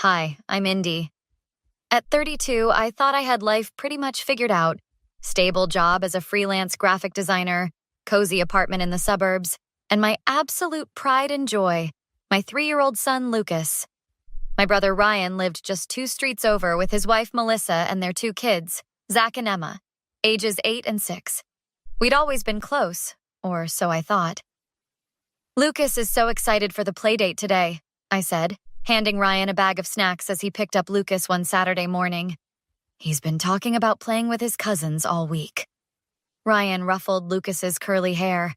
Hi, I'm Indy. At 32, I thought I had life pretty much figured out. Stable job as a freelance graphic designer, cozy apartment in the suburbs, and my absolute pride and joy, my 3-year-old son, Lucas. My brother Ryan lived just 2 streets over with his wife, Melissa, and their 2 kids, Zach and Emma, ages 8 and 6. We'd always been close, or so I thought. Lucas is so excited for the playdate today, I said, handing Ryan a bag of snacks as he picked up Lucas one Saturday morning. He's been talking about playing with his cousins all week. Ryan ruffled Lucas's curly hair.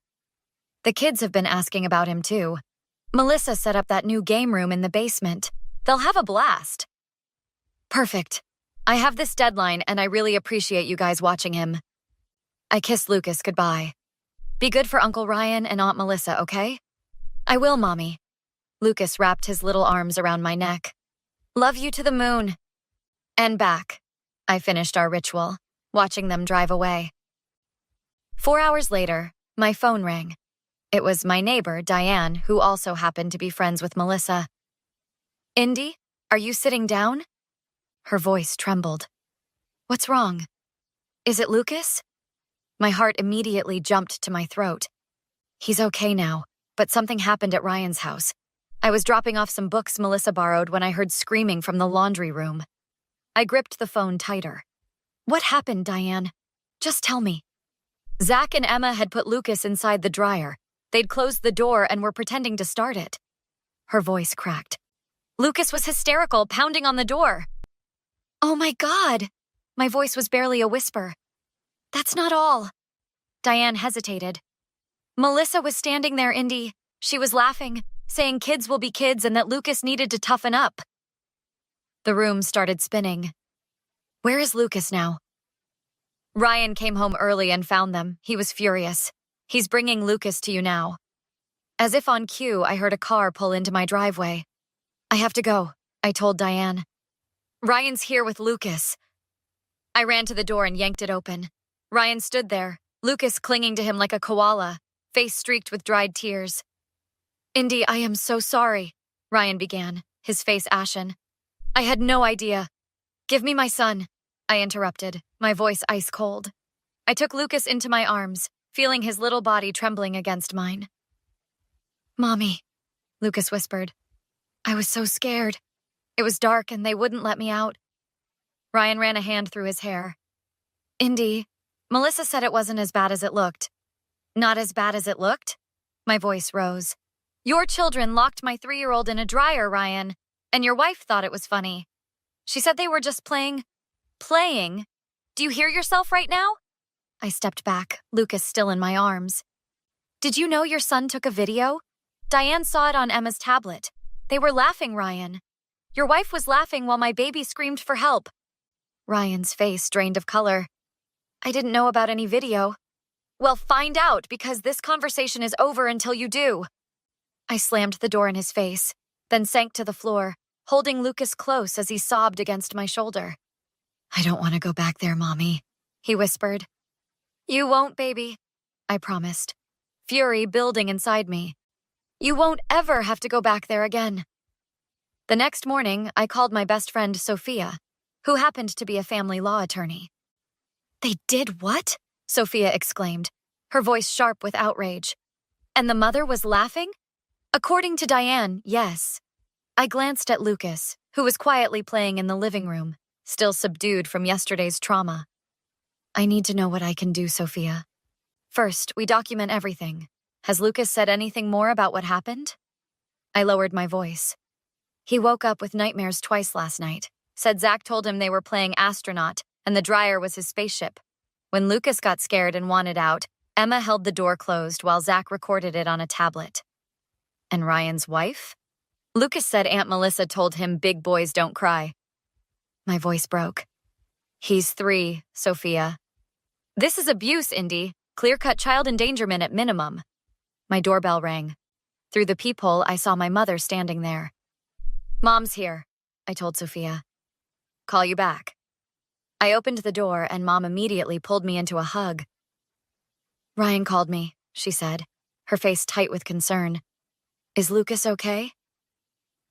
The kids have been asking about him too. Melissa set up that new game room in the basement. They'll have a blast. Perfect. I have this deadline and I really appreciate you guys watching him. I kissed Lucas goodbye. Be good for Uncle Ryan and Aunt Melissa, okay? I will, Mommy. Lucas wrapped his little arms around my neck. Love you to the moon. And back. I finished our ritual, watching them drive away. 4 hours later, my phone rang. It was my neighbor, Diane, who also happened to be friends with Melissa. Indy, are you sitting down? Her voice trembled. What's wrong? Is it Lucas? My heart immediately jumped to my throat. He's okay now, but something happened at Ryan's house. I was dropping off some books Melissa borrowed when I heard screaming from the laundry room. I gripped the phone tighter. What happened, Diane? Just tell me. Zach and Emma had put Lucas inside the dryer. They'd closed the door and were pretending to start it. Her voice cracked. Lucas was hysterical, pounding on the door. Oh my God! My voice was barely a whisper. That's not all. Diane hesitated. Melissa was standing there, Indy. She was laughing, saying kids will be kids and that Lucas needed to toughen up. The room started spinning. Where is Lucas now? Ryan came home early and found them. He was furious. He's bringing Lucas to you now. As if on cue, I heard a car pull into my driveway. I have to go, I told Diane. Ryan's here with Lucas. I ran to the door and yanked it open. Ryan stood there, Lucas clinging to him like a koala, face streaked with dried tears. Indy, I am so sorry, Ryan began, his face ashen. I had no idea. Give me my son, I interrupted, my voice ice cold. I took Lucas into my arms, feeling his little body trembling against mine. Mommy, Lucas whispered. I was so scared. It was dark and they wouldn't let me out. Ryan ran a hand through his hair. Indy, Melissa said it wasn't as bad as it looked. Not as bad as it looked? My voice rose. Your children locked my 3-year-old in a dryer, Ryan, and your wife thought it was funny. She said they were just playing. Playing? Do you hear yourself right now? I stepped back, Lucas still in my arms. Did you know your son took a video? Diane saw it on Emma's tablet. They were laughing, Ryan. Your wife was laughing while my baby screamed for help. Ryan's face drained of color. I didn't know about any video. Well, find out, because this conversation is over until you do. I slammed the door in his face, then sank to the floor, holding Lucas close as he sobbed against my shoulder. I don't want to go back there, Mommy, he whispered. You won't, baby, I promised, fury building inside me. You won't ever have to go back there again. The next morning, I called my best friend, Sophia, who happened to be a family law attorney. They did what? Sophia exclaimed, her voice sharp with outrage. And the mother was laughing? According to Diane, yes. I glanced at Lucas, who was quietly playing in the living room, still subdued from yesterday's trauma. I need to know what I can do, Sophia. First, we document everything. Has Lucas said anything more about what happened? I lowered my voice. He woke up with nightmares twice last night, said Zach told him they were playing astronaut and the dryer was his spaceship. When Lucas got scared and wanted out, Emma held the door closed while Zach recorded it on a tablet. And Ryan's wife? Lucas said Aunt Melissa told him big boys don't cry. My voice broke. He's 3, Sophia. This is abuse, Indy. Clear-cut child endangerment at minimum. My doorbell rang. Through the peephole, I saw my mother standing there. Mom's here, I told Sophia. Call you back. I opened the door and Mom immediately pulled me into a hug. Ryan called me, she said, her face tight with concern. Is Lucas okay?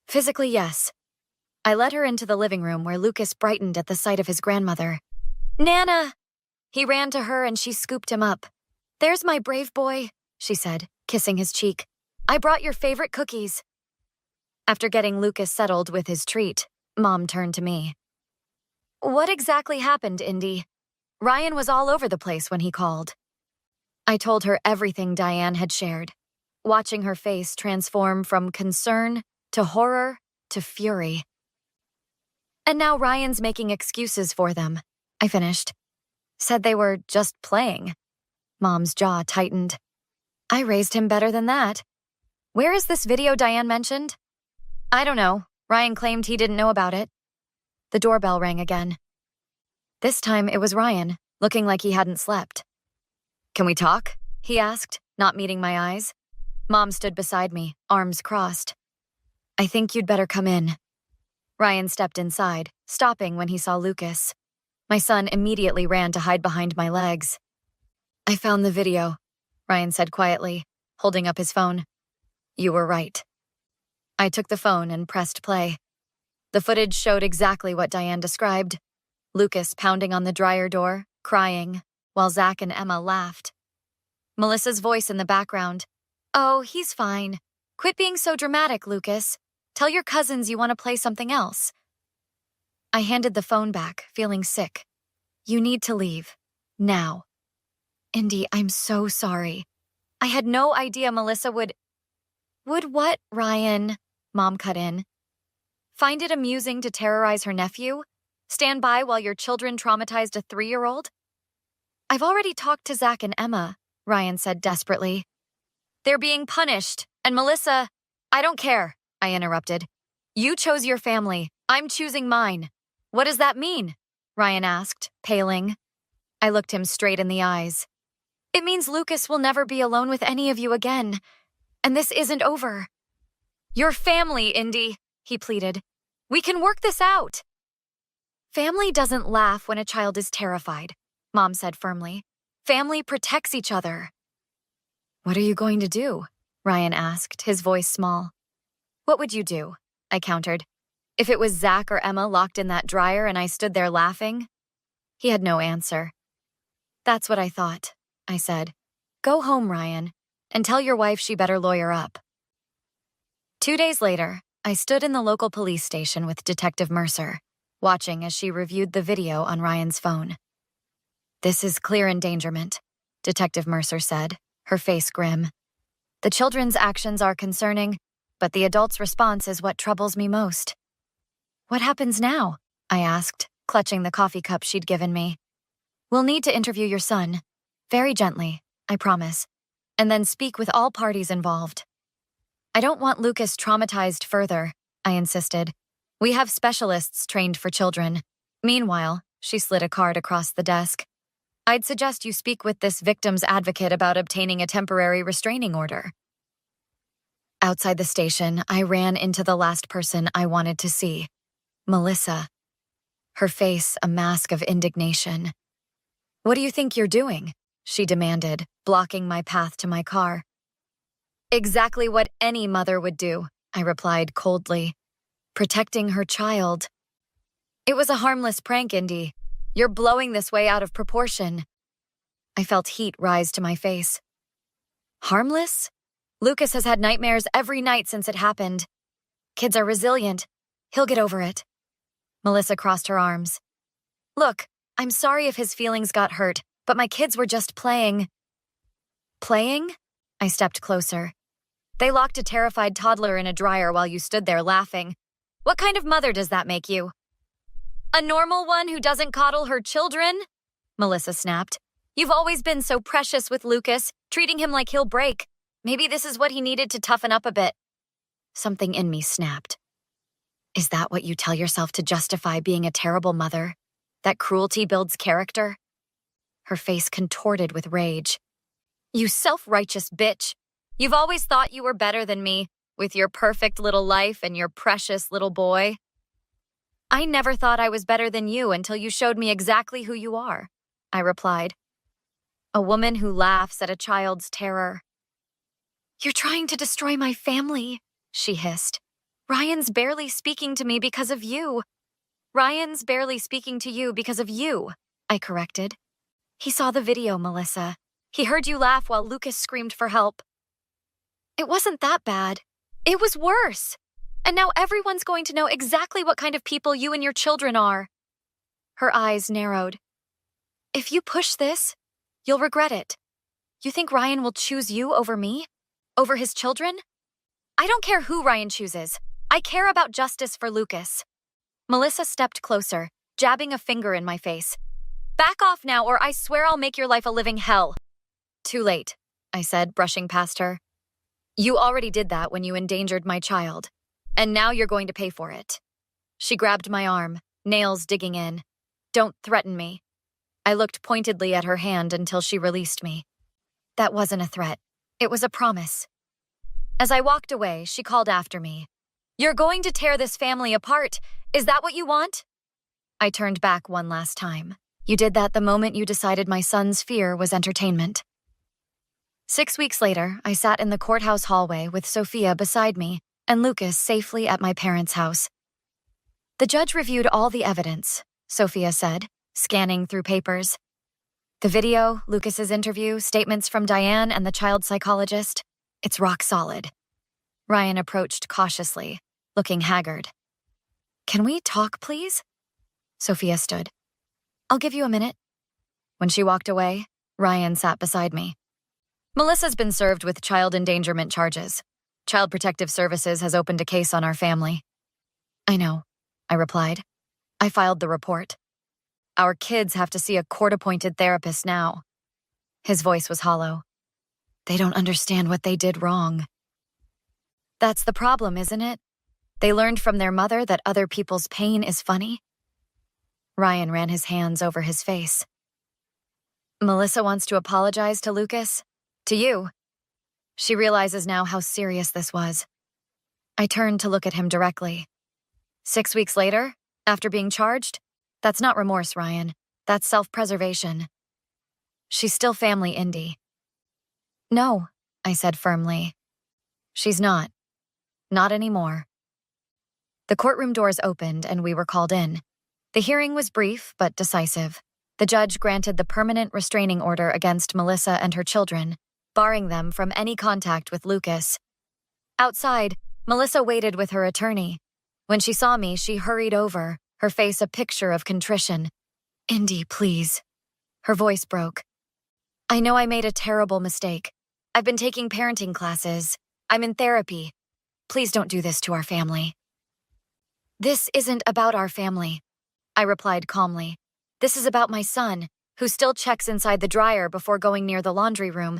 Physically, yes. I led her into the living room where Lucas brightened at the sight of his grandmother. "Nana!" He ran to her and she scooped him up. "There's my brave boy," she said, kissing his cheek. "I brought your favorite cookies." After getting Lucas settled with his treat, Mom turned to me. "What exactly happened, Indy? Ryan was all over the place when he called." I told her everything Diane had shared, watching her face transform from concern to horror to fury. "And now Ryan's making excuses for them," I finished. "Said they were just playing." Mom's jaw tightened. "I raised him better than that. Where is this video Diane mentioned?" "I don't know. Ryan claimed he didn't know about it." The doorbell rang again. This time it was Ryan, looking like he hadn't slept. "Can we talk?" he asked, not meeting my eyes. Mom stood beside me, arms crossed. "I think you'd better come in." Ryan stepped inside, stopping when he saw Lucas. My son immediately ran to hide behind my legs. "I found the video," Ryan said quietly, holding up his phone. "You were right." I took the phone and pressed play. The footage showed exactly what Diane described. Lucas pounding on the dryer door, crying, while Zach and Emma laughed. Melissa's voice in the background. "Oh, he's fine. Quit being so dramatic, Lucas. Tell your cousins you want to play something else." I handed the phone back, feeling sick. "You need to leave. Now." "Indy, I'm so sorry. I had no idea Melissa would—" "Would what, Ryan?" Mom cut in. "Find it amusing to terrorize her nephew? Stand by while your children traumatized a 3-year-old? "I've already talked to Zach and Emma," Ryan said desperately. "They're being punished, and Melissa—" "I don't care," I interrupted. "You chose your family. I'm choosing mine." "What does that mean?" Ryan asked, paling. I looked him straight in the eyes. "It means Lucas will never be alone with any of you again. And this isn't over." "Your family, Indy," he pleaded. "We can work this out." "Family doesn't laugh when a child is terrified," Mom said firmly. "Family protects each other." "What are you going to do?" Ryan asked, his voice small. "What would you do?" I countered. "If it was Zach or Emma locked in that dryer and I stood there laughing?" He had no answer. "That's what I thought," I said. "Go home, Ryan, and tell your wife she better lawyer up." 2 days later, I stood in the local police station with Detective Mercer, watching as she reviewed the video on Ryan's phone. "This is clear endangerment," Detective Mercer said, her face grim. "The children's actions are concerning, but the adult's response is what troubles me most." "What happens now?" I asked, clutching the coffee cup she'd given me. "We'll need to interview your son. Very gently, I promise. And then speak with all parties involved." "I don't want Lucas traumatized further," I insisted. "We have specialists trained for children. Meanwhile," she slid a card across the desk, "I'd suggest you speak with this victim's advocate about obtaining a temporary restraining order." Outside the station, I ran into the last person I wanted to see, Melissa. Her face a mask of indignation. "What do you think you're doing?" she demanded, blocking my path to my car. "Exactly what any mother would do," I replied coldly. "Protecting her child." "It was a harmless prank, Indy. You're blowing this way out of proportion." I felt heat rise to my face. "Harmless? Lucas has had nightmares every night since it happened. Kids are resilient. He'll get over it." Melissa crossed her arms. "Look, I'm sorry if his feelings got hurt, but my kids were just playing." "Playing?" I stepped closer. "They locked a terrified toddler in a dryer while you stood there laughing. What kind of mother does that make you?" "A normal one who doesn't coddle her children?" Melissa snapped. "You've always been so precious with Lucas, treating him like he'll break. Maybe this is what he needed to toughen up a bit." Something in me snapped. "Is that what you tell yourself to justify being a terrible mother? That cruelty builds character?" Her face contorted with rage. "You self-righteous bitch. You've always thought you were better than me, with your perfect little life and your precious little boy. I never thought I was better than you until you showed me exactly who you are," I replied. "A woman who laughs at a child's terror." "You're trying to destroy my family," she hissed. Ryan's barely speaking to me because of you. Ryan's barely speaking to you because of you, I corrected. He saw the video, Melissa. He heard you laugh while Lucas screamed for help. It wasn't that bad. It was worse. And now everyone's going to know exactly what kind of people you and your children are. Her eyes narrowed. If you push this, you'll regret it. You think Ryan will choose you over me? Over his children? I don't care who Ryan chooses. I care about justice for Lucas. Melissa stepped closer, jabbing a finger in my face. Back off now, or I swear I'll make your life a living hell. Too late, I said, brushing past her. You already did that when you endangered my child, and now you're going to pay for it. She grabbed my arm, nails digging in. Don't threaten me. I looked pointedly at her hand until she released me. That wasn't a threat. It was a promise. As I walked away, she called after me. You're going to tear this family apart. Is that what you want? I turned back one last time. You did that the moment you decided my son's fear was entertainment. 6 weeks later, I sat in the courthouse hallway with Sophia beside me and Lucas safely at my parents' house. The judge reviewed all the evidence, Sophia said, scanning through papers. The video, Lucas's interview, statements from Diane and the child psychologist. It's rock solid. Ryan approached cautiously, looking haggard. Can we talk, please? Sophia stood. I'll give you a minute. When she walked away, Ryan sat beside me. Melissa's been served with child endangerment charges. Child Protective Services has opened a case on our family. I know, I replied. I filed the report. Our kids have to see a court-appointed therapist now. His voice was hollow. They don't understand what they did wrong. That's the problem, isn't it? They learned from their mother that other people's pain is funny. Ryan ran his hands over his face. Melissa wants to apologize to Lucas. To you. She realizes now how serious this was. I turned to look at him directly. 6 weeks later, after being charged, that's not remorse, Ryan. That's self-preservation. She's still family, Indy. No, I said firmly. She's not. Not anymore. The courtroom doors opened and we were called in. The hearing was brief but decisive. The judge granted the permanent restraining order against Melissa and her children, barring them from any contact with Lucas. Outside, Melissa waited with her attorney. When she saw me, she hurried over, her face a picture of contrition. Indy, please. Her voice broke. I know I made a terrible mistake. I've been taking parenting classes. I'm in therapy. Please don't do this to our family. This isn't about our family, I replied calmly. This is about my son, who still checks inside the dryer before going near the laundry room,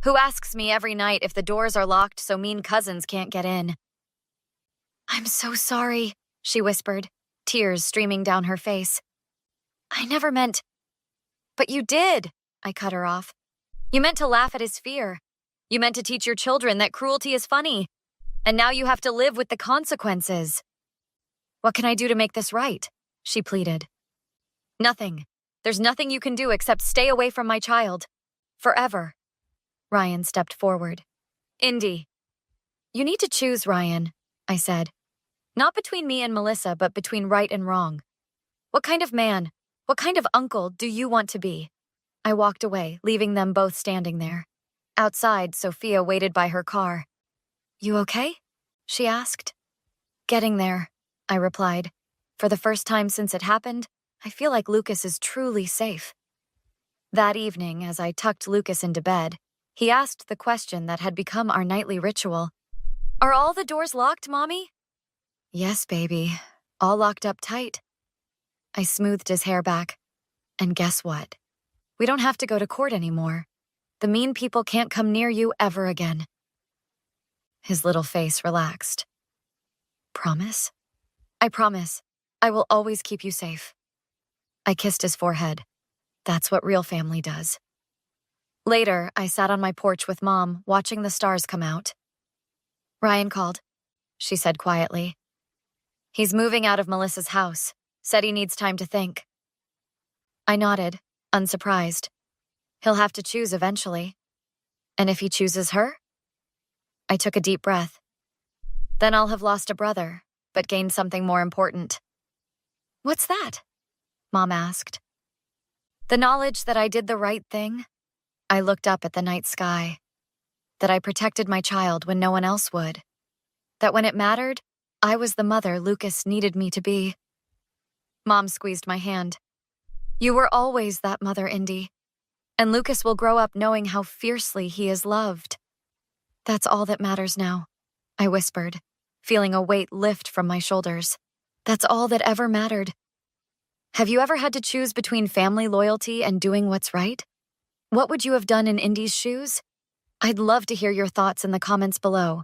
who asks me every night if the doors are locked so mean cousins can't get in. I'm so sorry, she whispered, tears streaming down her face. I never meant... But you did, I cut her off. You meant to laugh at his fear. You meant to teach your children that cruelty is funny. And now you have to live with the consequences. What can I do to make this right? She pleaded. Nothing. There's nothing you can do except stay away from my child. Forever. Ryan stepped forward. Indy. You need to choose, Ryan, I said. Not between me and Melissa, but between right and wrong. What kind of man, what kind of uncle do you want to be? I walked away, leaving them both standing there. Outside, Sophia waited by her car. You okay? She asked. Getting there, I replied. For the first time since it happened, I feel like Lucas is truly safe. That evening, as I tucked Lucas into bed, he asked the question that had become our nightly ritual. Are all the doors locked, Mommy? Yes, baby. All locked up tight. I smoothed his hair back. And guess what? We don't have to go to court anymore. The mean people can't come near you ever again. His little face relaxed. Promise? I promise. I will always keep you safe. I kissed his forehead. That's what real family does. Later, I sat on my porch with Mom, watching the stars come out. Ryan called, she said quietly. He's moving out of Melissa's house. Said he needs time to think. I nodded, unsurprised. He'll have to choose eventually. And if he chooses her? I took a deep breath. Then I'll have lost a brother, but gained something more important. What's that? Mom asked. The knowledge that I did the right thing. I looked up at the night sky. That I protected my child when no one else would. That when it mattered, I was the mother Lucas needed me to be. Mom squeezed my hand. You were always that mother, Indy. And Lucas will grow up knowing how fiercely he is loved. That's all that matters now, I whispered, feeling a weight lift from my shoulders. That's all that ever mattered. Have you ever had to choose between family loyalty and doing what's right? What would you have done in Indy's shoes? I'd love to hear your thoughts in the comments below.